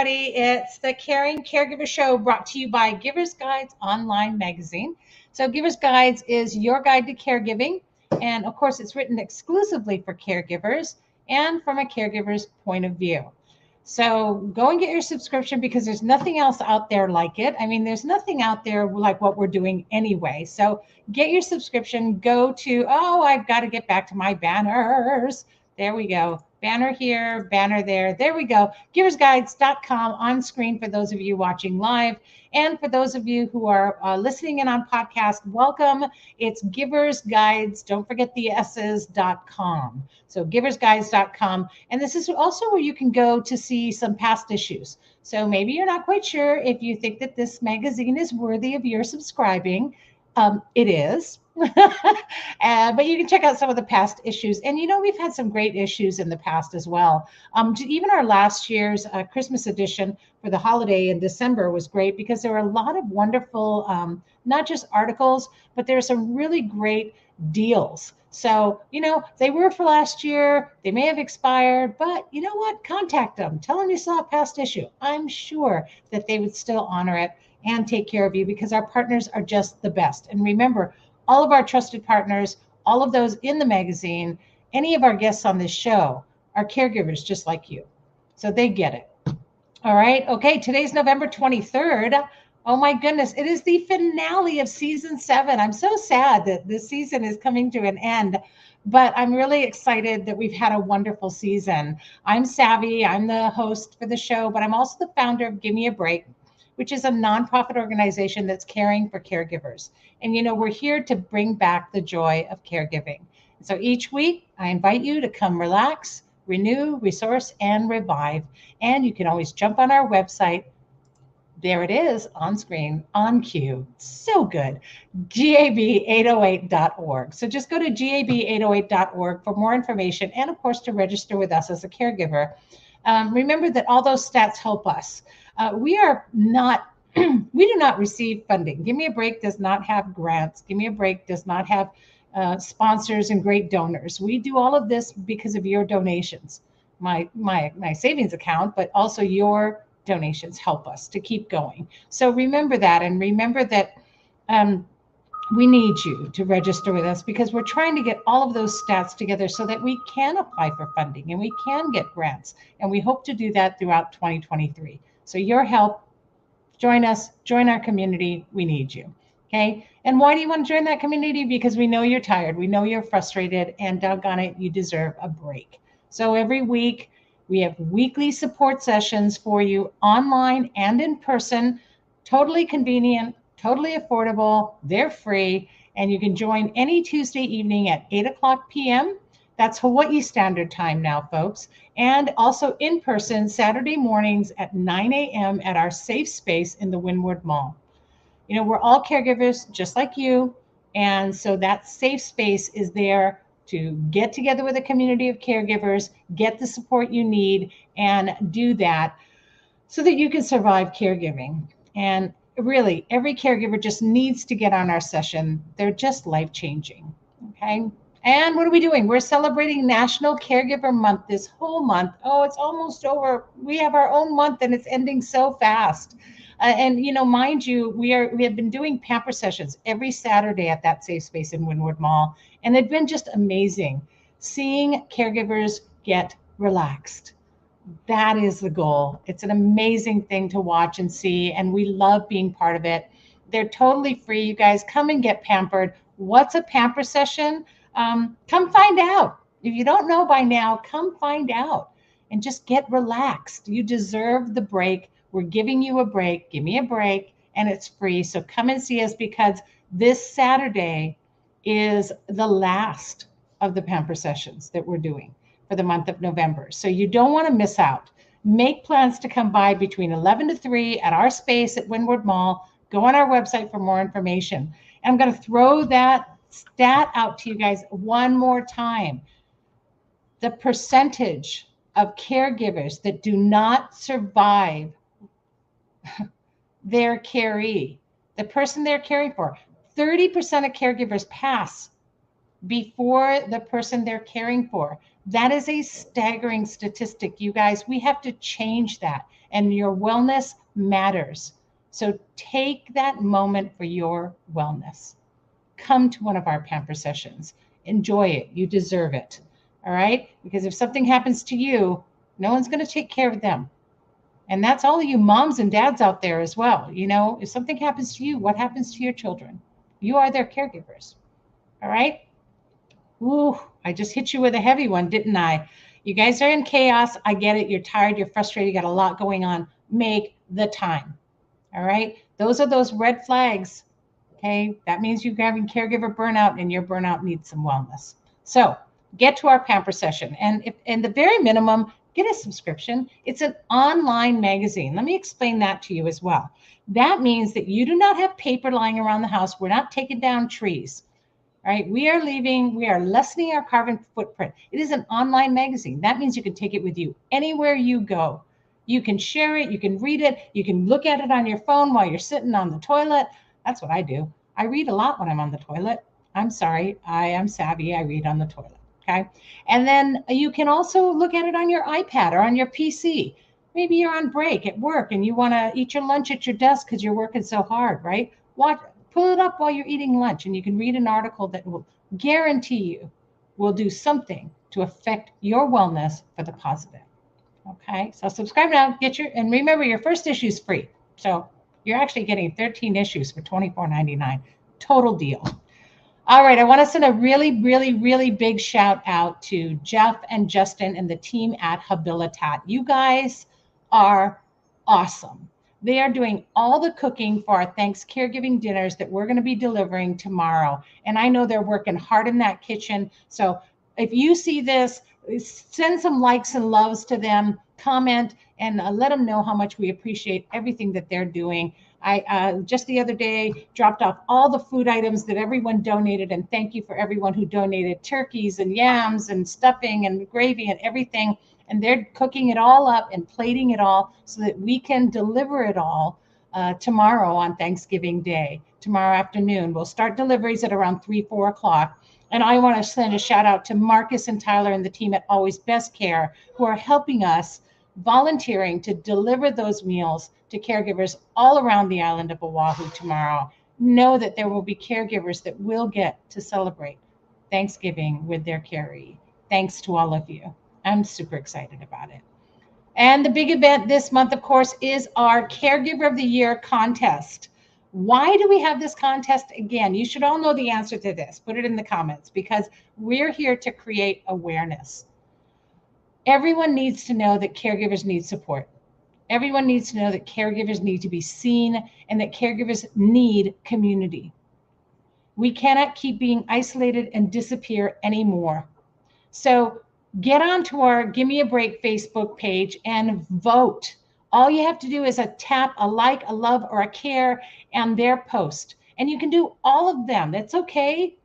everybody. It's the Caring Caregiver Show brought to you by Givers Guides Online Magazine. So Givers Guides is your guide to caregiving. And of course, it's written exclusively for caregivers and from a caregiver's point of view. So go and get your subscription because there's nothing else out there like it. I mean, there's nothing out there like what we're doing anyway. So get your subscription. Go to, I've got to get back to my banners. There we go. Banner here, banner there. There we go. Giversguides.com on screen for those of you watching live. And for those of you who are listening in on podcast, welcome. It's Givers Guides. Don't forget the S's.com. So giversguides.com. And this is also where you can go to see some past issues. So maybe you're not quite sure if you think that this magazine is worthy of your subscribing. It is. But you can check out some of the past issues. And, we've had some great issues in the past as well. Even our last year's Christmas edition for the holiday in December was great because there were a lot of wonderful, not just articles, but there are some really great deals. So, they were for last year. They may have expired, but you know what? Contact them. Tell them you saw a past issue. I'm sure that they would still honor it and take care of you because our partners are just the best. And remember, all of our trusted partners, all of those in the magazine, any of our guests on this show are caregivers just like you. So they get it. All right. Okay. Today's November 23rd. Oh my goodness. It is the finale of season 7. I'm so sad that this season is coming to an end, but I'm really excited that we've had a wonderful season. I'm Savy. I'm the host for the show, but I'm also the founder of Give Me a Break, which is a nonprofit organization that's caring for caregivers. And we're here to bring back the joy of caregiving. So each week, I invite you to come relax, renew, resource, and revive. And you can always jump on our website. There it is on screen, on cue. So good. gab808.org. So just go to gab808.org for more information and, of course, to register with us as a caregiver. Remember that all those stats help us. We do not receive funding. Give Me a Break does not have grants. Give Me a Break does not have sponsors and great donors. We do all of this because of your donations, my savings account, but also your donations help us to keep going. So remember that, and remember that we need you to register with us because we're trying to get all of those stats together so that we can apply for funding and we can get grants. And we hope to do that throughout 2023. So your help, join us, join our community. We need you. Okay. And why do you want to join that community? Because we know you're tired. We know you're frustrated, and doggone it, you deserve a break. So every week we have weekly support sessions for you online and in person, totally convenient, totally affordable. They're free. And you can join any Tuesday evening at 8:00 p.m. That's Hawaii Standard Time now, folks. And also in person Saturday mornings at 9 a.m. at our safe space in the Windward Mall. We're all caregivers just like you. And so that safe space is there to get together with a community of caregivers, get the support you need, and do that so that you can survive caregiving. And really, every caregiver just needs to get on our session. They're just life-changing. Okay. And what are we doing? We're celebrating National Caregiver Month this whole month. Oh, it's almost over. We have our own month and it's ending so fast. And mind you, we have been doing pamper sessions every Saturday at that safe space in Windward Mall. And they've been just amazing. Seeing caregivers get relaxed. That is the goal. It's an amazing thing to watch and see. And we love being part of it. They're totally free. You guys come and get pampered. What's a pamper session? Come find out. If you don't know by now, come find out and just get relaxed. You deserve the break. We're giving you a break. Give me a break, and it's free. So come and see us because this Saturday is the last of the pamper sessions that we're doing for the month of November. So you don't want to miss out. Make plans to come by between 11 to 3 at our space at Windward Mall. Go on our website for more information. And I'm going to throw that stat out to you guys one more time. The percentage of caregivers that do not survive their caree, the person they're caring for, 30% of caregivers pass before the person they're caring for. That is a staggering statistic, you guys. We have to change that, and your wellness matters. So take that moment for your wellness. Come to one of our pamper sessions. Enjoy it. You deserve it. All right? Because if something happens to you, no one's going to take care of them. And that's all of you moms and dads out there as well. You know, if something happens to you, what happens to your children? You are their caregivers. All right? Ooh, I just hit you with a heavy one, didn't I? You guys are in chaos. I get it. You're tired. You're frustrated. You got a lot going on. Make the time. All right? Those are those red flags. Okay? That means you're having caregiver burnout, and your burnout needs some wellness. So get to our pamper session. And if, in the very minimum, get a subscription. It's an online magazine. Let me explain that to you as well. That means that you do not have paper lying around the house. We're not taking down trees. All right, we are lessening our carbon footprint. It is an online magazine. That means you can take it with you anywhere you go. You can share it, you can read it, you can look at it on your phone while you're sitting on the toilet. That's what I do. I read a lot when I'm on the toilet. I'm sorry, I am savvy. I read on the toilet. Okay. And then you can also look at it on your iPad or on your PC. Maybe you're on break at work and you want to eat your lunch at your desk because you're working so hard, right? Pull it up while you're eating lunch, and you can read an article that will guarantee you will do something to affect your wellness for the positive. Okay, so subscribe now. And remember, your first issue is free. So you're actually getting 13 issues for $24.99. Total deal. All right, I want to send a really, really, really big shout out to Jeff and Justin and the team at Habilitat. You guys are awesome. They are doing all the cooking for our Thanksgiving dinners that we're going to be delivering tomorrow. And I know they're working hard in that kitchen. So if you see this, send some likes and loves to them, comment, and let them know how much we appreciate everything that they're doing. I just the other day dropped off all the food items that everyone donated, and thank you for everyone who donated turkeys and yams and stuffing and gravy and everything. And they're cooking it all up and plating it all so that we can deliver it all tomorrow on Thanksgiving Day. Tomorrow afternoon, we'll start deliveries at around 3-4 o'clock. And I want to send a shout out to Marcus and Tyler and the team at Always Best Care, who are helping us, volunteering to deliver those meals to caregivers all around the island of Oahu tomorrow. Know that there will be caregivers that will get to celebrate Thanksgiving with their caree. Thanks to all of you. I'm super excited about it. And the big event this month, of course, is our Caregiver of the Year contest. Why do we have this contest? Again, you should all know the answer to this. Put it in the comments, because we're here to create awareness. Everyone needs to know that caregivers need support. Everyone needs to know that caregivers need to be seen and that caregivers need community. We cannot keep being isolated and disappear anymore. So get onto our Give Me a Break Facebook page and vote. All you have to do is tap a like, a love, or a care on their post. And you can do all of them. That's okay.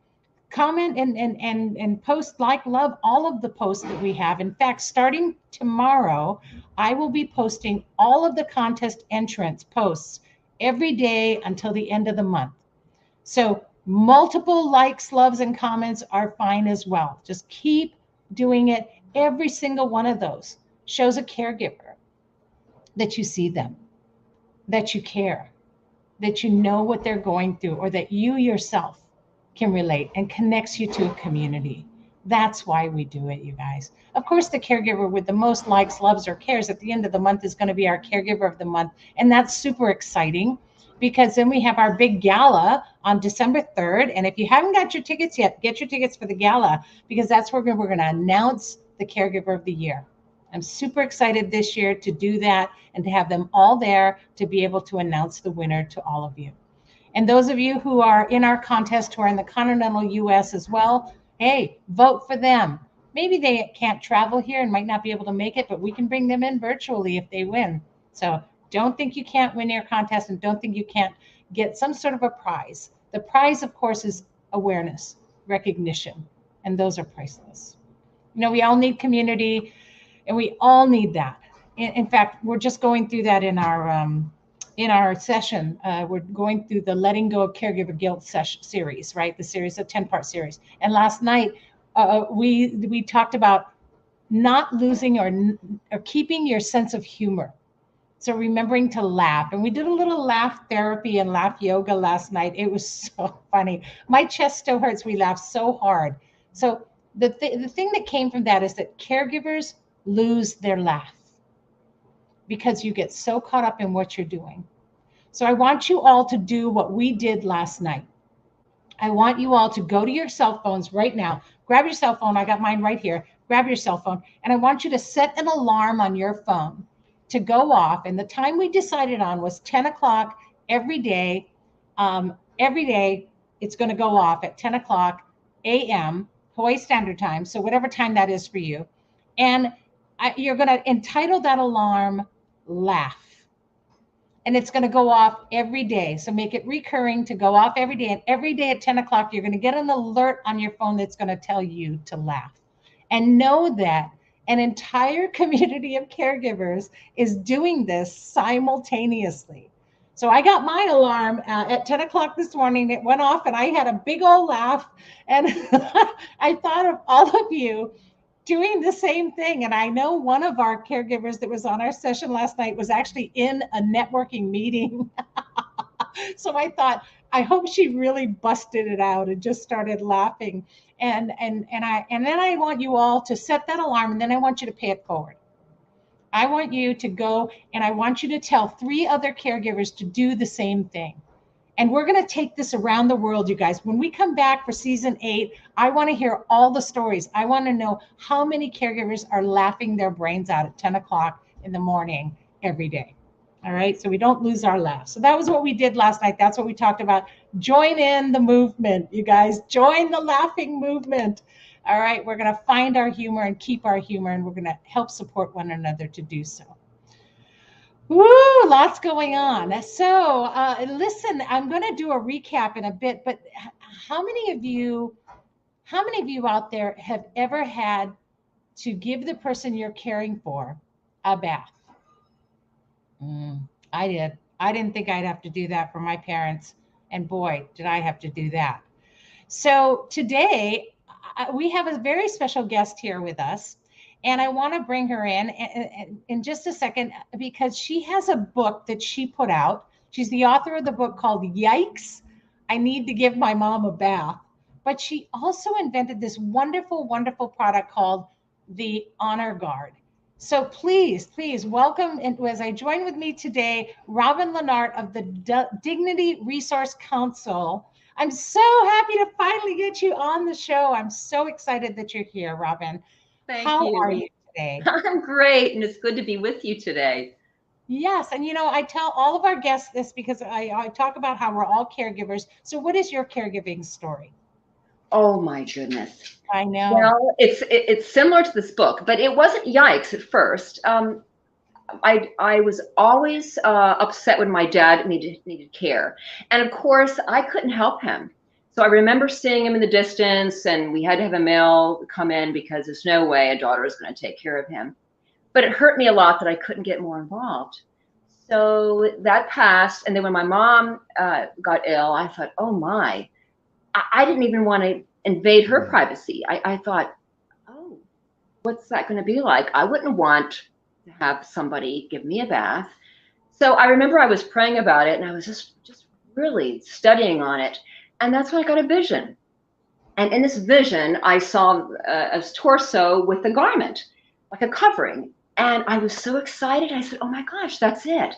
Comment and post, like, love all of the posts that we have. In fact, starting tomorrow, I will be posting all of the contest entrance posts every day until the end of the month. So multiple likes, loves, and comments are fine as well. Just keep doing it. Every single one of those shows a caregiver that you see them, that you care, that you know what they're going through, or that you yourself can relate, and connects you to a community. That's why we do it, you guys. Of course, the caregiver with the most likes, loves, or cares at the end of the month is going to be our Caregiver of the Month. And that's super exciting, because then we have our big gala on December 3rd. And if you haven't got your tickets yet, get your tickets for the gala, because that's where we're going to announce the Caregiver of the Year. I'm super excited this year to do that and to have them all there to be able to announce the winner to all of you. And those of you who are in our contest, who are in the continental US as well, hey, vote for them. Maybe they can't travel here and might not be able to make it, but we can bring them in virtually if they win. So don't think you can't win your contest, and don't think you can't get some sort of a prize. The prize, of course, is awareness, recognition, and those are priceless. You know, we all need community, and we all need that. In fact, we're just going through that in in our session, we're going through the Letting Go of Caregiver Guilt series, right? The series, a 10-part series. And last night, we talked about not losing or keeping your sense of humor. So remembering to laugh. And we did a little laugh therapy and laugh yoga last night. It was so funny. My chest still hurts. We laughed so hard. So the thing that came from that is that caregivers lose their laugh because you get so caught up in what you're doing. So I want you all to do what we did last night. I want you all to go to your cell phones right now. Grab your cell phone. I got mine right here. Grab your cell phone. And I want you to set an alarm on your phone to go off. And the time we decided on was 10 o'clock every day. Every day, it's going to go off at 10 o'clock a.m. Hawaii Standard Time. So whatever time that is for you. And you're going to entitle that alarm Laugh. And it's going to go off every day. So make it recurring to go off every day. And every day at 10 o'clock, you're going to get an alert on your phone that's going to tell you to laugh. And know that an entire community of caregivers is doing this simultaneously. So I got my alarm at 10 o'clock this morning. It went off and I had a big old laugh. And I thought of all of you doing the same thing. And I know one of our caregivers that was on our session last night was actually in a networking meeting. So I thought, I hope she really busted it out and just started laughing. And then I want you all to set that alarm, and then I want you to pay it forward. I want you to go and I want you to tell 3 other caregivers to do the same thing. And we're going to take this around the world, you guys. When we come back for season 8, I want to hear all the stories. I want to know how many caregivers are laughing their brains out at 10 o'clock in the morning every day. All right. So we don't lose our laugh. So that was what we did last night. That's what we talked about. Join in the movement, you guys. Join the laughing movement. All right. We're going to find our humor and keep our humor, and we're going to help support one another to do so. Woo, lots going on. So listen, I'm going to do a recap in a bit, but how many of you out there have ever had to give the person you're caring for a bath? I did. I didn't think I'd have to do that for my parents. And boy, did I have to do that. So today we have a very special guest here with us. And I want to bring her in just a second, because she has a book that she put out. She's the author of the book called Yikes, I Need to Give My Mom a Bath. But she also invented this wonderful, wonderful product called the Honor Guard. So please welcome, and as I join with me today, Robin Lenart of the Dignity Resource Council. I'm so happy to finally get you on the show. I'm so excited that you're here, Robin. How are you today? I'm great, and it's good to be with you today. Yes, and I tell all of our guests this because I talk about how we're all caregivers. So what is your caregiving story? Oh my goodness. I know. Well, it's similar to this book, but it wasn't yikes at first. I was always upset when my dad needed care, and of course I couldn't help him. So I remember seeing him in the distance, and we had to have a male come in because there's no way a daughter is going to take care of him. But it hurt me a lot that I couldn't get more involved. So that passed. And then when my mom got ill, I thought, oh my, I didn't even want to invade her privacy. I thought, oh, what's that going to be like? I wouldn't want to have somebody give me a bath. So I remember I was praying about it, and I was just really studying on it. And that's when I got a vision. And in this vision, I saw a torso with a garment, like a covering. And I was so excited. I said, oh my gosh, that's it.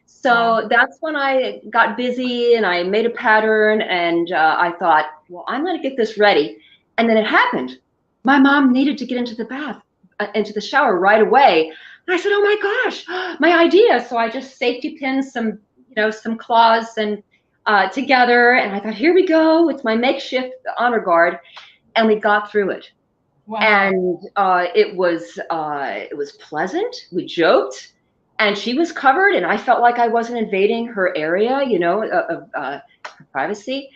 So that's when I got busy and I made a pattern, and I thought, well, I'm going to get this ready. And then it happened. My mom needed to get into the bath, into the shower right away. And I said, oh my gosh, my idea. So I just safety pinned some cloths and together, and I thought, here we go. It's my makeshift honor guard, and we got through it. Wow. And it was pleasant. We joked, and she was covered, and I felt like I wasn't invading her area, of her privacy.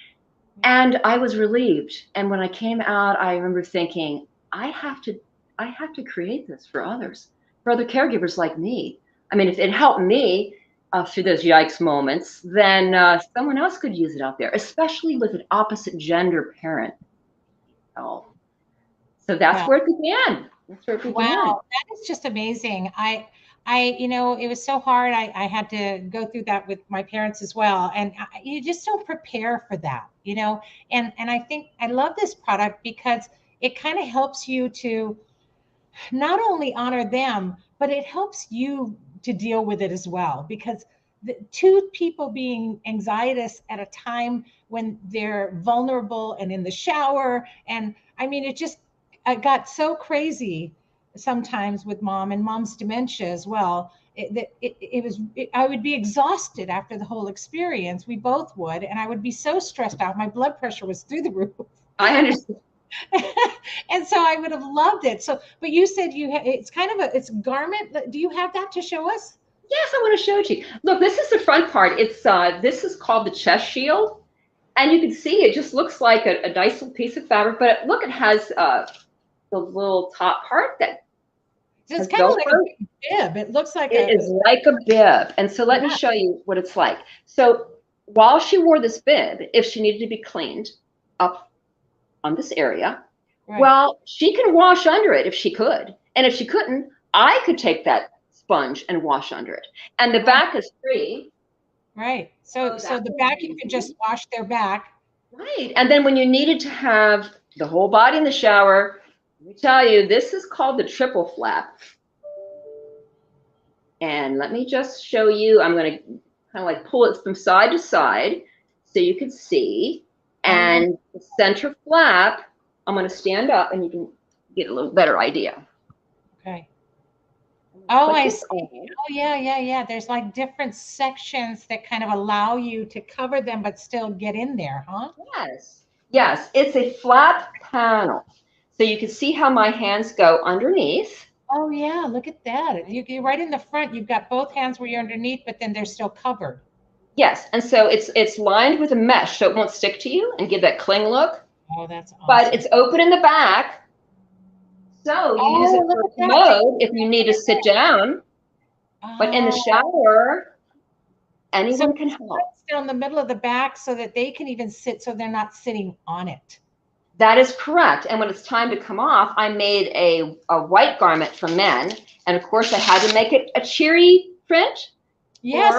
And I was relieved. And when I came out, I remember thinking, I have to create this for others, for other caregivers like me. I mean, if it helped me, through those yikes moments, then someone else could use it out there, especially with an opposite gender parent. Oh, so that's Yeah. where it began. That's where it began. Wow, that is just amazing. You know, it was so hard. I had to go through that with my parents as well, and you just don't prepare for that, you know. And I think I love this product because it kind of helps you to not only honor them, but it helps you to deal with it as well. Because the two people being anxietous at a time when they're vulnerable and in the shower, and I mean, it just got so crazy sometimes with mom and mom's dementia as well. I would be exhausted after the whole experience. We both would, and I would be so stressed out. My blood pressure was through the roof. I understand. And so I would have loved it. So, but you said it's kind of it's garment. Do you have that to show us? Yes, I want to show it to you. Look, this is the front part. It's this is called the chest shield, and you can see it just looks like a nice little piece of fabric. But look, it has the little top part that. So it's kind of like a big bib. It looks like it is like a bib. And so let me show you what it's like. So while she wore this bib, if she needed to be cleaned up on this area, right, well, she can wash under it if she could. And if she couldn't, I could take that sponge and wash under it. And the back is free. Right. So the back, you can just wash their back. Right. And then when you needed to have the whole body in the shower, let me tell you, this is called the triple flap. And let me just show you, I'm going to kind of like pull it from side to side so you can see. And the center flap, I'm going to stand up and you can get a little better idea. Okay. Oh, I see. Oh, yeah. There's like different sections that kind of allow you to cover them, but still get in there, huh? Yes. It's a flap panel. So you can see how my hands go underneath. Oh, yeah. Look at that. You're right in the front. You've got both hands where you're underneath, but then they're still covered. Yes. And so it's lined with a mesh so it won't stick to you and give that cling look. Oh, that's awesome. But it's open in the back. So you use it for commode if you need to sit down. But in the shower, anyone can help. It's down the middle of the back so that they can even sit so they're not sitting on it. That is correct. And when it's time to come off, I made a white garment for men. And of course, I had to make it a cheery print. Yes.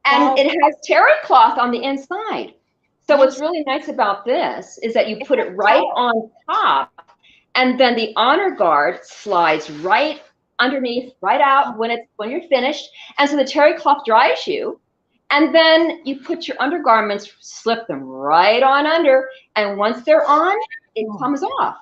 And it has terry cloth on the inside. So what's really nice about this is that you put it right on top, and then the honor guard slides right underneath, right out when you're finished. And so the terry cloth dries you. And then you put your undergarments, slip them right on under, and once they're on, it comes off.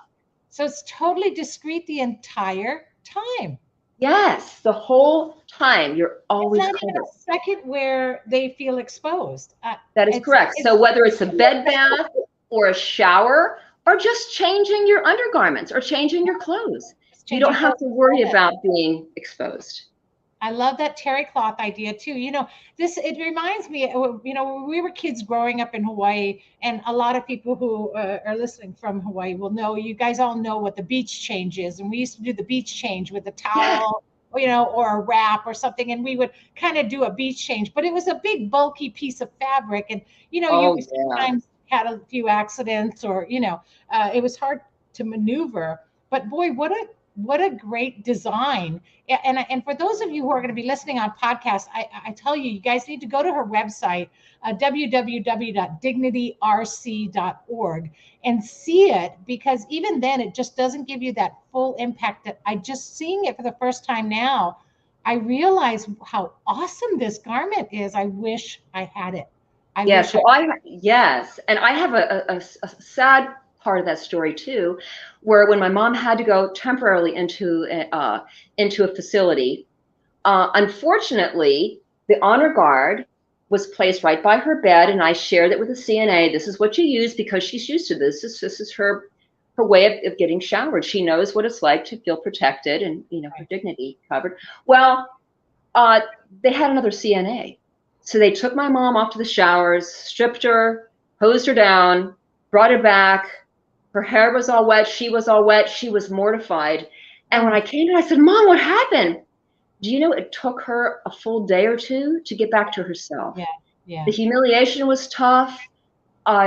So it's totally discreet the entire time. Yes, the whole time. You're always covered. Not even a second where they feel exposed. That is correct. So whether it's a bed bath or a shower or just changing your undergarments or changing your clothes, you don't have to worry about being exposed. I love that terry cloth idea too. You know, it reminds me, you know, when we were kids growing up in Hawaii, and a lot of people who are listening from Hawaii will know, you guys all know what the beach change is. And we used to do the beach change with a towel, you know, or a wrap or something. And we would kind of do a beach change, but it was a big bulky piece of fabric. And, you know, you sometimes had a few accidents or, you know, it was hard to maneuver. But boy, what a great design. And for those of you who are going to be listening on podcasts, I tell you, you guys need to go to her website, www.dignityrc.org, and see it, because even then it just doesn't give you that full impact. That I just seeing it for the first time now, I realize how awesome this garment is. I wish I had it. Yes, and I have a sad part of that story too, where when my mom had to go temporarily into a facility, unfortunately, the honor guard was placed right by her bed, and I shared it with the CNA. This is what you use because she's used to this. This is her way of getting showered. She knows what it's like to feel protected and, you know, her dignity covered. Well, they had another CNA, so they took my mom off to the showers, stripped her, hosed her down, brought her back. Her hair was all wet. She was all wet. She was mortified. And when I came in, I said, "Mom, what happened?" Do you know it took her a full day or two to get back to herself? Yeah. Yeah. The humiliation was tough.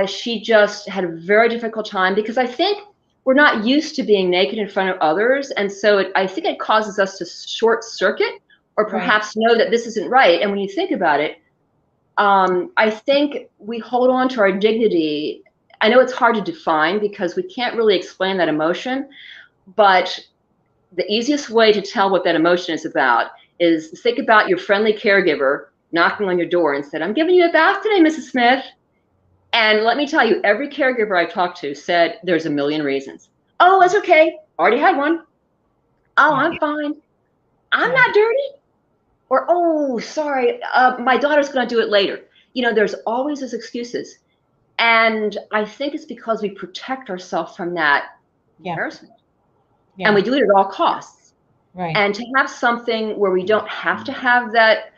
She just had a very difficult time because I think we're not used to being naked in front of others. And so I think it causes us to short circuit or Right. perhaps know that this isn't right. And when you think about it, I think we hold on to our dignity. I know it's hard to define because we can't really explain that emotion, but the easiest way to tell what that emotion is about is think about your friendly caregiver knocking on your door and said, "I'm giving you a bath today, Mrs. Smith." And let me tell you, every caregiver I talked to said there's a million reasons. Oh, it's okay. Already had one. Oh, Yeah. I'm fine. I'm Yeah. not dirty. Or, oh, sorry, my daughter's going to do it later. There's always those excuses. And I think it's because we protect ourselves from that Yeah. embarrassment. Yeah. And we do it at all costs. Right. And to have something where we don't have to have that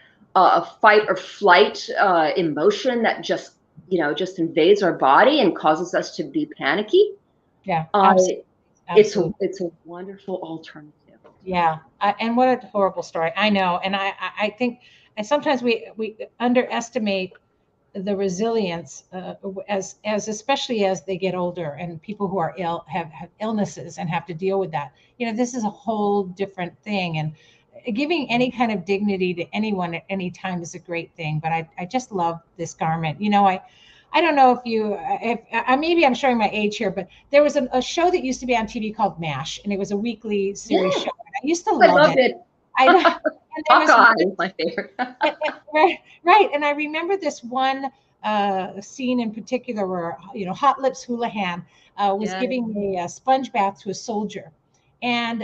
fight or flight emotion that just invades our body and causes us to be panicky. Yeah. Absolutely. It's a wonderful alternative. Yeah. And what a horrible story. I know. And I think, and sometimes we underestimate the resilience as especially as they get older and people who are ill have illnesses and have to deal with that. This is a whole different thing, and giving any kind of dignity to anyone at any time is a great thing. But I just love this garment. I don't know if maybe I'm showing my age here, but there was a show that used to be on TV called MASH, and it was a weekly series show. And I used to I love loved it. it. I know. And there was Hawkeye is my favorite. right. And I remember this one scene in particular where, Hot Lips Houlihan was Yeah. giving a sponge bath to a soldier. And,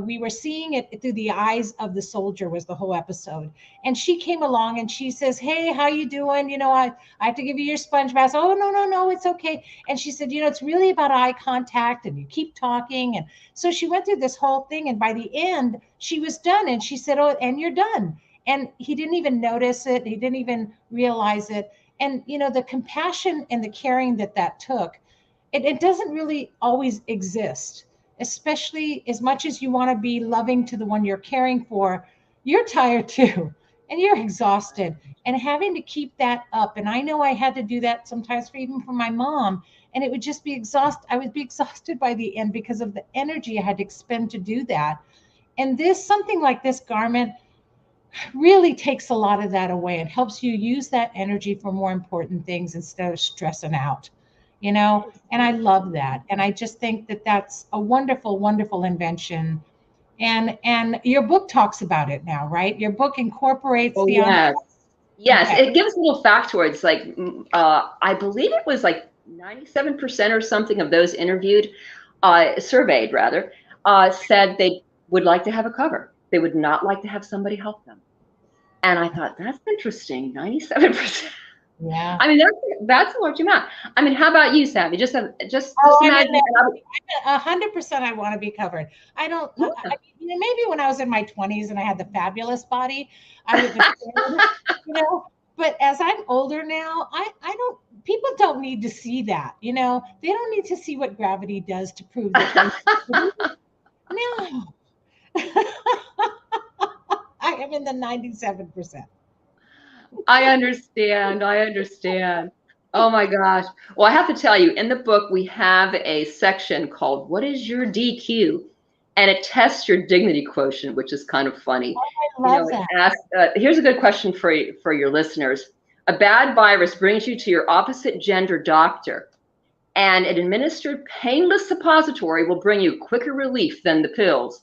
we were seeing it through the eyes of the soldier was the whole episode. And she came along and she says, "Hey, how you doing? I have to give you your sponge bath." "Oh, no, it's okay." And she said, "It's really about eye contact and you keep talking." And so she went through this whole thing. And by the end, she was done. And she said, "Oh, and you're done." And he didn't even notice it. He didn't even realize it. And, the compassion and the caring that took, it doesn't really always exist, especially as much as you want to be loving to the one you're caring for. You're tired too, and you're exhausted, and having to keep that up. And I know I had to do that sometimes even for my mom, and it would just be exhausted. I would be exhausted by the end because of the energy I had to expend to do that. And something like this garment really takes a lot of that away and helps you use that energy for more important things instead of stressing out, and I love that. And I just think that that's a wonderful, wonderful invention. And your book talks about it now, right? Your book incorporates Oh, the yes. Yes, okay. it gives little factoids. Like, I believe it was like 97% or something of those interviewed, surveyed rather, said they would like to have a cover. They would not like to have somebody help them. And I thought, that's interesting, 97%. Yeah. I mean, that's a large amount. I mean, how about you, Savvy? Just imagine. 100% I want to be covered. I don't, Yeah. maybe when I was in my 20s and I had the fabulous body, I would have, but as I'm older now, people don't need to see that, they don't need to see what gravity does to prove that. No. I am in the 97%. I understand. Oh my gosh. Well, I have to tell you, in the book, we have a section called "What is your DQ?" And it tests your dignity quotient, which is kind of funny. I love that. It asks, here's a good question for your listeners. A bad virus brings you to your opposite gender doctor, and an administered painless suppository will bring you quicker relief than the pills.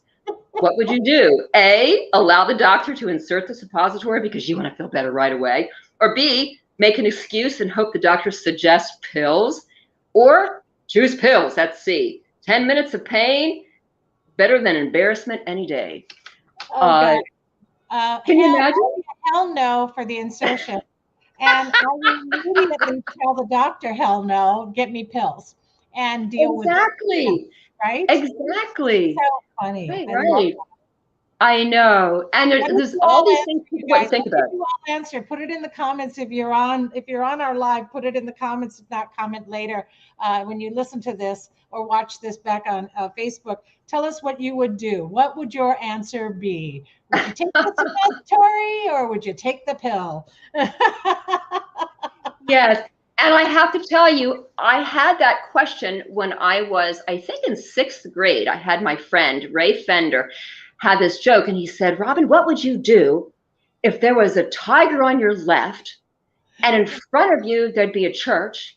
What would you do? A, allow the doctor to insert the suppository because you want to feel better right away. Or B, make an excuse and hope the doctor suggests pills. Or choose pills. That's C. 10 minutes of pain, better than embarrassment any day. Oh, God. Can you imagine? Hell no for the insertion. And I will immediately tell the doctor, hell no, get me pills and deal with it. Exactly. Right? Exactly. So funny. Right. I know. And there's all these things people wouldn't think about. You all answer. Put it in the comments if you're on our live. Put it in the comments. If not, comment later when you listen to this or watch this back on Facebook. Tell us what you would do. What would your answer be? Would you take the suppository or would you take the pill? Yes. And I have to tell you, I had that question when I was, I think, in 6th grade. I had my friend, Ray Fender, had this joke, and he said, Robin, what would you do if there was a tiger on your left, and in front of you, there'd be a church,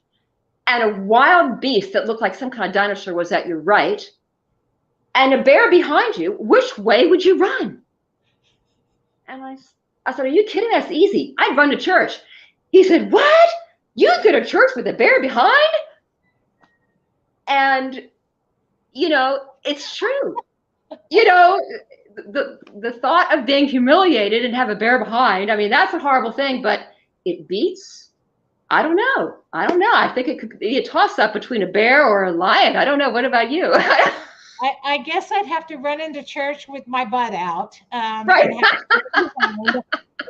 and a wild beast that looked like some kind of dinosaur was at your right, and a bear behind you? Which way would you run? And I said, are you kidding? That's easy. I'd run to church. He said, what? You'd go to church with a bear behind? And, you know, it's true. You know, the thought of being humiliated and have a bear behind, I mean, that's a horrible thing, but it beats, I don't know. I think it could be a toss-up between a bear or a lion. I don't know. What about you? I guess I'd have to run into church with my butt out. Right.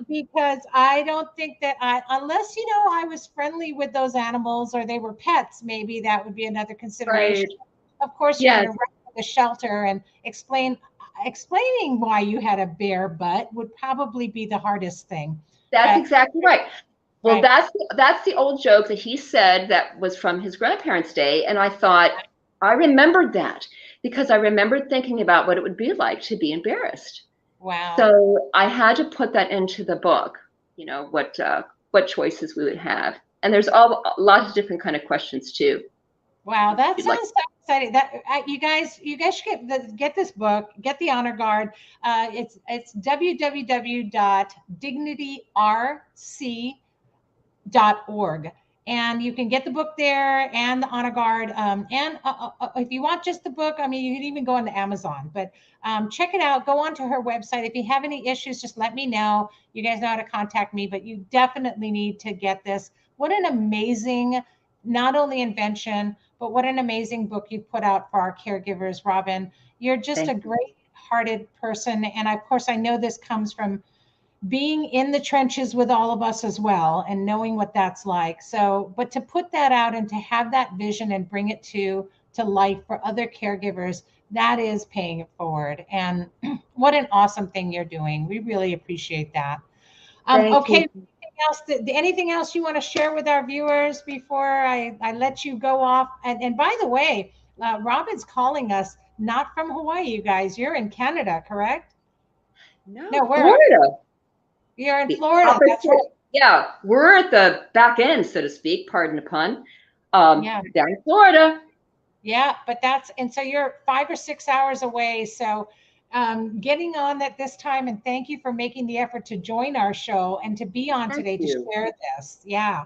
Because I don't think that unless, you know, I was friendly with those animals or they were pets, maybe that would be another consideration. Right. Of course, you're going to run to the shelter and explaining why you had a bare butt would probably be the hardest thing. That's exactly right. Well, right. That's the old joke that he said that was from his grandparents' day. And I thought, I remembered that because I remembered thinking about what it would be like to be embarrassed. Wow. So I had to put that into the book, you know, what choices we would have. And there's a lot of different kind of questions too. Wow, that sounds so exciting. That you guys should get this book, get the Honor Guard. It's www.dignityrc.org. And you can get the book there and the Honor Guard. And if you want just the book, I mean, you can even go on to Amazon. But check it out. Go onto her website. If you have any issues, just let me know. You guys know how to contact me. But you definitely need to get this. What an amazing, not only invention, but what an amazing book you put out for our caregivers, Robin. You're just a great-hearted person. And, of course, I know this comes from being in the trenches with all of us as well and knowing what that's like. So, but to put that out and to have that vision and bring it to life for other caregivers, that is paying it forward. And what an awesome thing you're doing. We really appreciate that. Okay. Anything else you want to share with our viewers before I let you go off? And by the way, Robin's calling us not from Hawaii, you guys. You're in Canada, correct? No, Florida. You're in Florida. That's right. Yeah, we're at the back end, so to speak, pardon the pun. Down in Florida. Yeah, but so you're 5 or 6 hours away. So getting on at this time, and thank you for making the effort to join our show and to be on today to share this. Yeah.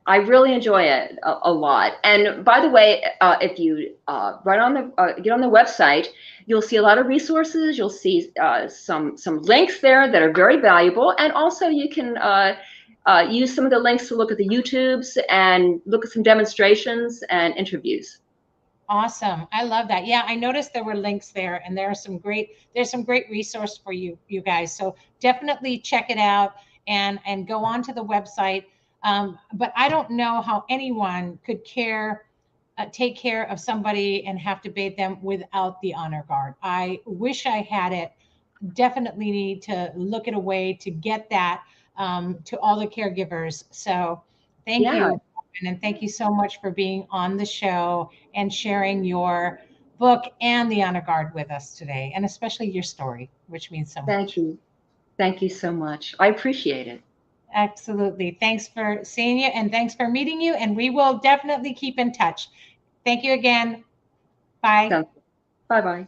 I really enjoy it a lot. And by the way, if you get on the website, you'll see a lot of resources. You'll see some links there that are very valuable. And also you can use some of the links to look at the YouTubes and look at some demonstrations and interviews. Awesome. I love that. Yeah, I noticed there were links there, and there's some great resource for you guys. So definitely check it out and go on to the website. But I don't know how anyone could take care of somebody and have to bathe them without the Honor Guard. I wish I had it. Definitely need to look at a way to get that to all the caregivers. So thank you. And thank you so much for being on the show and sharing your book and the Honor Guard with us today, and especially your story, which means so much. Thank you. Thank you so much. I appreciate it. Absolutely. Thanks for seeing you and thanks for meeting you. And we will definitely keep in touch. Thank you again. Bye. Bye-bye.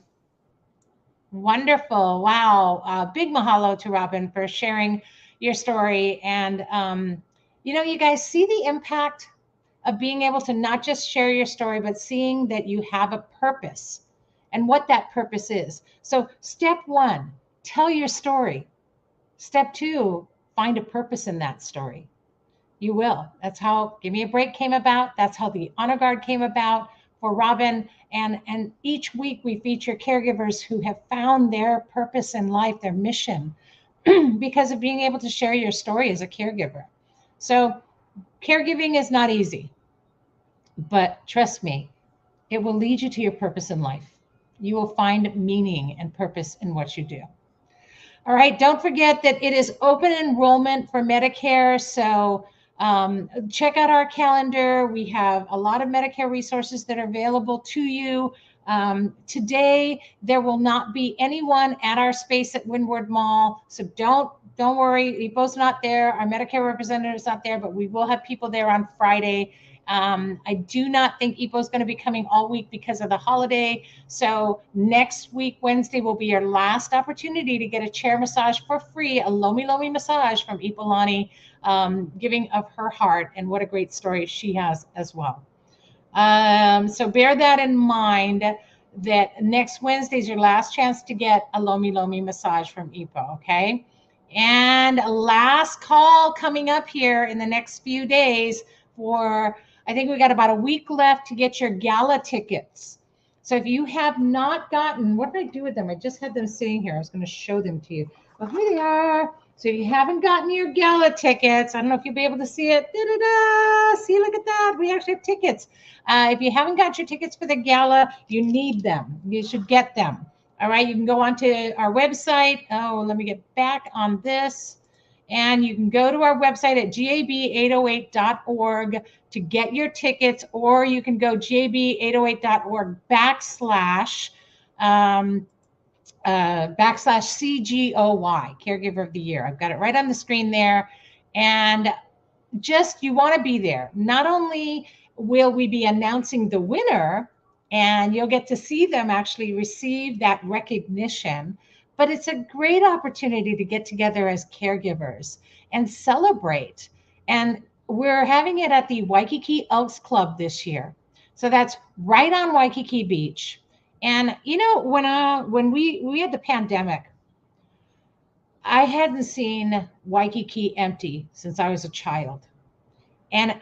Wonderful. Wow. Big mahalo to Robin for sharing your story. And, you know, you guys see the impact of being able to not just share your story, but seeing that you have a purpose and what that purpose is. So step 1, tell your story. Step 2, find a purpose in that story. You will. That's how Give Me a Break came about. That's how the Honor Guard came about. for Robin. And each week we feature caregivers who have found their purpose in life, their mission, because of being able to share your story as a caregiver. So caregiving is not easy, but trust me, it will lead you to your purpose in life. You will find meaning and purpose in what you do. All right, don't forget that it is open enrollment for Medicare. So check out our calendar. We have a lot of Medicare resources that are available to you. Today, there will not be anyone at our space at Windward Mall. So don't worry, Ipo's not there. Our Medicare representative is not there, but we will have people there on Friday. I do not think Ipo is going to be coming all week because of the holiday. So next week, Wednesday, will be your last opportunity to get a chair massage for free, a Lomi Lomi massage from Ipolani, giving of her heart. And what a great story she has as well. So bear that in mind, that next Wednesday is your last chance to get a Lomi Lomi massage from Ipo, okay? And last call coming up here in the next few days for, I think we got about a week left to get your gala tickets. So if you have not gotten, what did I do with them? I just had them sitting here. I was going to show them to you. Well, here they are. So if you haven't gotten your gala tickets, I don't know if you'll be able to see it. Da-da-da! See, look at that. We actually have tickets. If you haven't got your tickets for the gala, you need them. You should get them. All right, you can go onto our website. Oh, let me get back on this. And you can go to our website at gab808.org to get your tickets, or you can go gab808.org backslash CGOY, Caregiver of the Year. I've got it right on the screen there. And just, you want to be there. Not only will we be announcing the winner, and you'll get to see them actually receive that recognition, but it's a great opportunity to get together as caregivers and celebrate. And we're having it at the Waikiki Elks Club this year. So that's right on Waikiki Beach. And you know, when we had the pandemic, I hadn't seen Waikiki empty since I was a child. And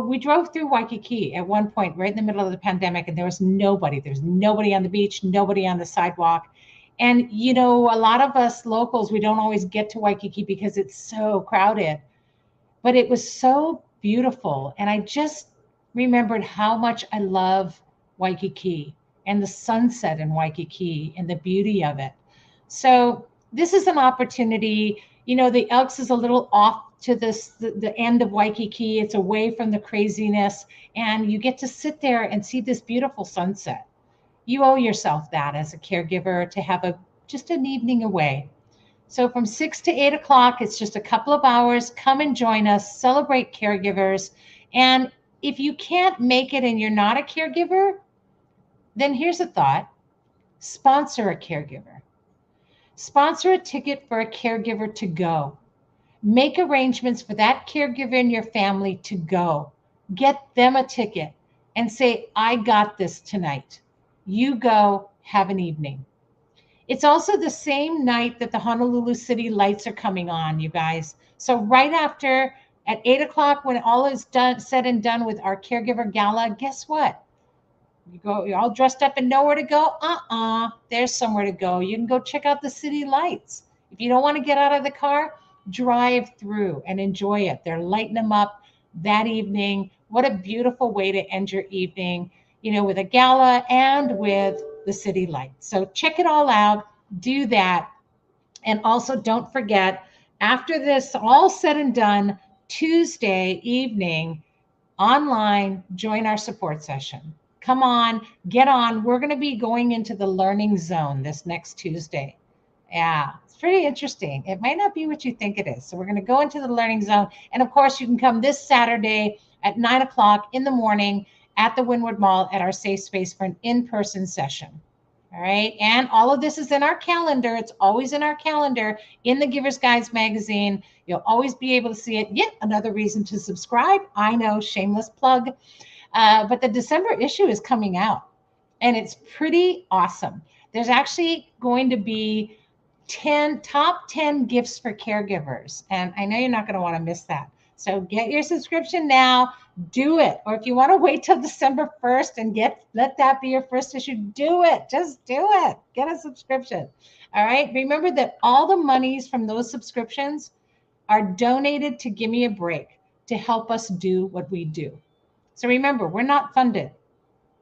we drove through Waikiki at one point, right in the middle of the pandemic, and there was nobody. There's nobody on the beach, nobody on the sidewalk. And, you know, a lot of us locals, we don't always get to Waikiki because it's so crowded, but it was so beautiful. And I just remembered how much I love Waikiki and the sunset in Waikiki and the beauty of it. So this is an opportunity. You know, the Elks is a little off to the end of Waikiki. It's away from the craziness, and you get to sit there and see this beautiful sunset. You owe yourself that as a caregiver to have just an evening away. So from 6 to 8 o'clock, it's just a couple of hours. Come and join us, celebrate caregivers. And if you can't make it and you're not a caregiver, then here's a thought: sponsor a caregiver. Sponsor a ticket for a caregiver to go. Make arrangements for that caregiver in your family to go. Get them a ticket and say, I got this tonight. You go, have an evening. It's also the same night that the Honolulu City Lights are coming on, you guys. So right after, at 8 o'clock, when all is said and done with our caregiver gala, guess what? You're all dressed up and know where to go? There's somewhere to go. You can go check out the city lights. If you don't want to get out of the car, drive through and enjoy it. They're lighting them up that evening. What a beautiful way to end your evening, you know, with a gala and with the city lights. So check it all out, do that. And also don't forget, after this all said and done, Tuesday evening, online, join our support session. Come on, get on. We're going to be going into the learning zone this next Tuesday. Yeah, it's pretty interesting. It might not be what you think it is. So we're going to go into the learning zone. And of course, you can come this Saturday at 9 o'clock in the morning at the Windward Mall at our safe space for an in-person session. All right. And all of this is in our calendar. It's always in our calendar in the Giver's Guides magazine. You'll always be able to see it. Yet another reason to subscribe. I know, shameless plug. But the December issue is coming out, and it's pretty awesome. There's actually going to be top 10 gifts for caregivers. And I know you're not going to want to miss that. So get your subscription now. Do it. Or if you want to wait till December 1st and let that be your first issue, do it. Just do it. Get a subscription. All right. Remember that all the monies from those subscriptions are donated to Give Me a Break to help us do what we do. So remember, we're not funded.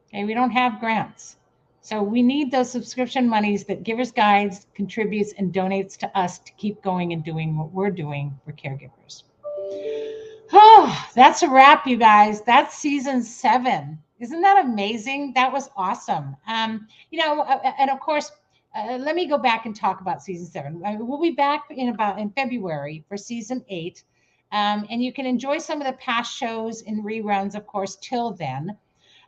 Okay, we don't have grants. So we need those subscription monies that Givers Guides contributes and donates to us to keep going and doing what we're doing for caregivers. Oh, that's a wrap, you guys. That's season 7. Isn't that amazing? That was awesome. And of course, let me go back and talk about season 7. We'll be back in February for season 8. And you can enjoy some of the past shows in reruns, of course, till then.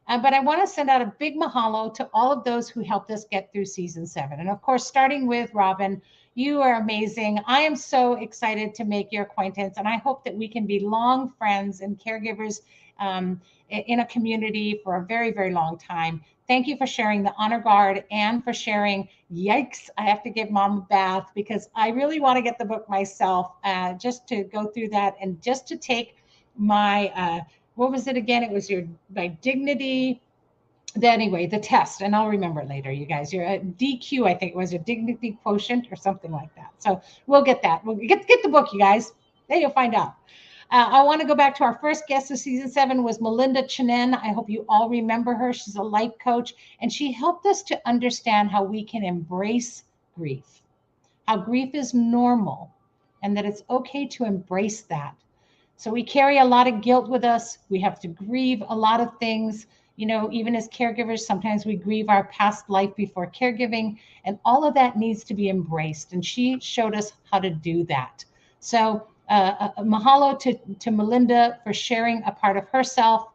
But I want to send out a big mahalo to all of those who helped us get through season 7. And of course, starting with Robin, you are amazing. I am so excited to make your acquaintance. And I hope that we can be long friends and caregivers in a community for a very, very long time. Thank you for sharing the honor guard and for sharing, yikes, I have to give mom a bath, because I really want to get the book myself, just to go through that and just to take my, what was it again? It was my dignity. Anyway, the test, and I'll remember it later, you guys. Your DQ, I think it was your dignity quotient or something like that. So we'll get that. We'll get the book, you guys. Then you'll find out. I want to go back to our first guest of season 7 was Melinda Chinen. I hope you all remember her. She's a life coach, and she helped us to understand how we can embrace grief, how grief is normal, and that it's okay to embrace that. So we carry a lot of guilt with us. We have to grieve a lot of things. Even as caregivers, sometimes we grieve our past life before caregiving, and all of that needs to be embraced. And she showed us how to do that. So mahalo to Melinda for sharing a part of herself.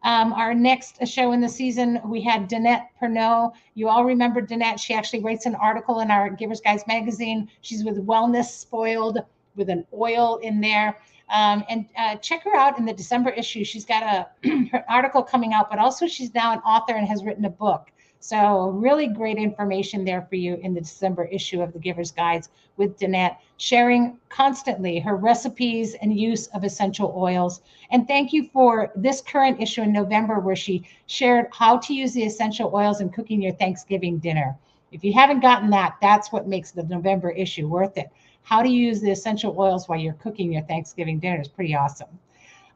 Our next show in the season, we had Danette Pernod. You all remember Danette. She actually writes an article in our Givers Guides magazine. She's with Wellness Spoiled, with an oil in there. And check her out in the December issue. She's got her article coming out, but also she's now an author and has written a book. So really great information there for you in the December issue of the Giver's Guides with Danette, sharing constantly her recipes and use of essential oils. And thank you for this current issue in November, where she shared how to use the essential oils in cooking your Thanksgiving dinner. If you haven't gotten that, that's what makes the November issue worth it. How to use the essential oils while you're cooking your Thanksgiving dinner is pretty awesome.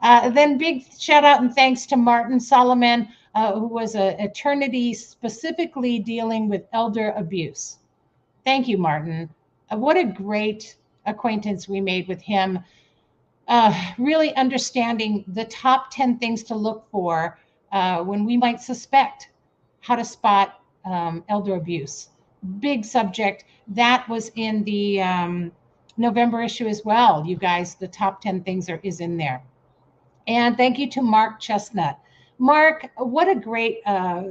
Then big shout out and thanks to Martin Solomon, who was an attorney specifically dealing with elder abuse. Thank you, Martin. What a great acquaintance we made with him. Really understanding the top 10 things to look for when we might suspect how to spot elder abuse. Big subject. That was in the November issue as well. You guys, the top 10 things is in there. And thank you to Mark Chestnut. Mark, what a great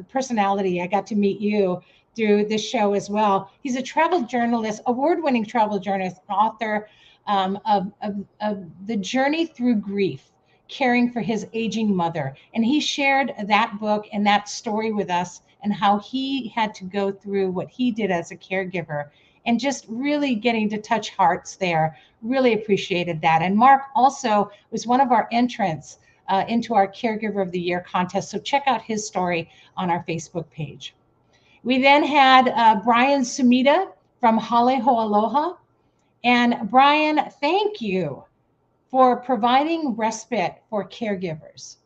personality. I got to meet you through this show as well. He's a travel journalist, award-winning travel journalist, author of The Journey Through Grief, Caring for His Aging Mother. And he shared that book and that story with us, and how he had to go through what he did as a caregiver, and just really getting to touch hearts there. Really appreciated that. And Mark also was one of our entrants into our Caregiver of the Year contest. So check out his story on our Facebook page. We then had Brian Sumida from Hale Ho Aloha. And Brian, thank you for providing respite for caregivers.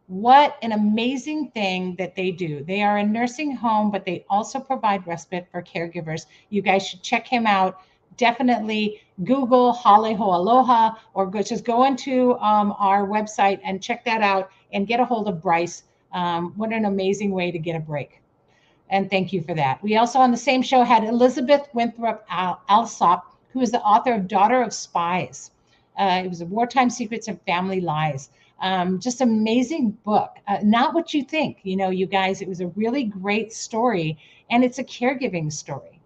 What an amazing thing that they do. They are a nursing home, but they also provide respite for caregivers. You guys should check him out. Definitely Google Hale Ho Aloha, or just go into our website and check that out and get a hold of Bryce. What an amazing way to get a break. And thank you for that. We also on the same show had Elizabeth Winthrop Alsop, who is the author of Daughter of Spies. It was a Wartime Secrets and Family Lies. Just amazing book. Not what you think, you guys, it was a really great story, and it's a caregiving story.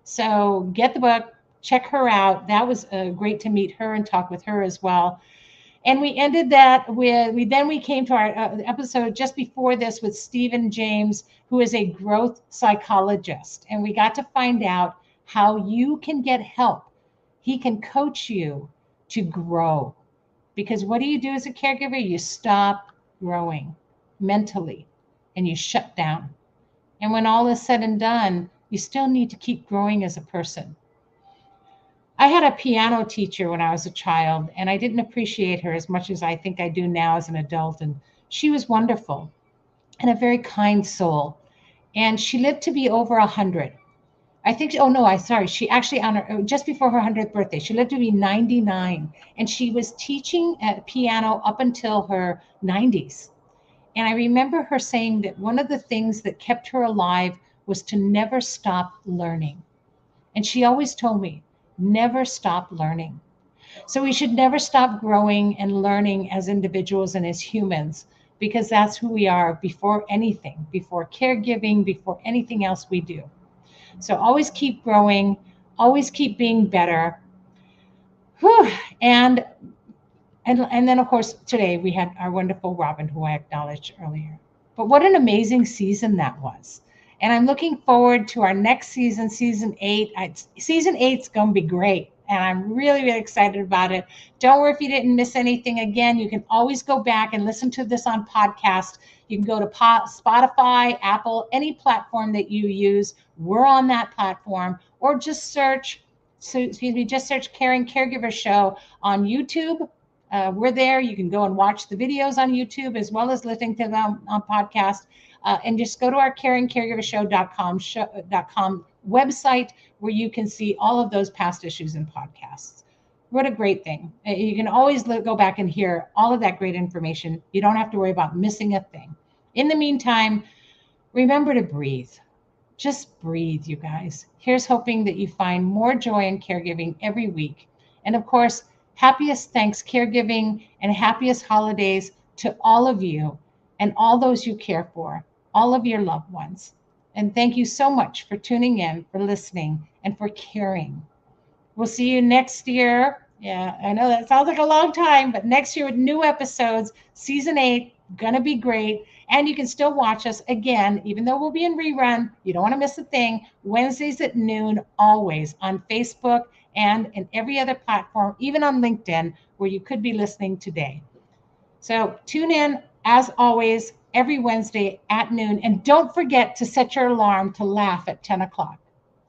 So get the book, check her out. That was great to meet her and talk with her as well. And we ended that with, we came to our episode just before this with Stephen James, who is a growth psychologist. And we got to find out how you can get help. He can coach you to grow. Because what do you do as a caregiver? You stop growing mentally and you shut down. And when all is said and done, you still need to keep growing as a person. I had a piano teacher when I was a child, and I didn't appreciate her as much as I think I do now as an adult. And she was wonderful and a very kind soul. And she lived to be over 100. I think, oh no, sorry. She actually, on her, just before her 100th birthday, she lived to be 99. And she was teaching at piano up until her 90s. And I remember her saying that one of the things that kept her alive was to never stop learning. And she always told me, never stop learning. So we should never stop growing and learning as individuals and as humans, because that's who we are before anything, before caregiving, before anything else we do. So always keep growing, always keep being better. Whew. And then of course today we had our wonderful Robin, who I acknowledged earlier. But what an amazing season that was. And I'm looking forward to our next season, season 8. Season 8's going to be great. And I'm really, really excited about it. Don't worry if you didn't miss anything. Again, you can always go back and listen to this on podcast. You can go to Spotify, Apple, any platform that you use. We're on that platform. Or just search Caring Caregiver Show on YouTube. We're there. You can go and watch the videos on YouTube as well as listening to them on podcast. And just go to our caringcaregivershow.com website, where you can see all of those past issues and podcasts. What a great thing. You can always go back and hear all of that great information. You don't have to worry about missing a thing. In the meantime, remember to breathe. Just breathe, you guys. Here's hoping that you find more joy in caregiving every week. And of course, happiest thanks caregiving and happiest holidays to all of you and all those you care for, all of your loved ones. And thank you so much for tuning in, for listening, and for caring. We'll see you next year. Yeah, I know that sounds like a long time, but next year with new episodes, season 8, gonna be great. And you can still watch us again, even though we'll be in rerun. You don't want to miss a thing. Wednesdays at noon, always on Facebook and in every other platform, even on LinkedIn, where you could be listening today. So tune in, as always, every Wednesday at noon. And don't forget to set your alarm to laugh at 10 o'clock.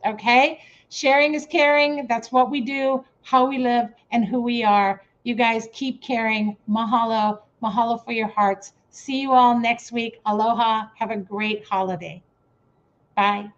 Okay? Sharing is caring. That's what we do, how we live, and who we are. You guys keep caring. Mahalo. Mahalo for your hearts. See you all next week. Aloha. Have a great holiday. Bye.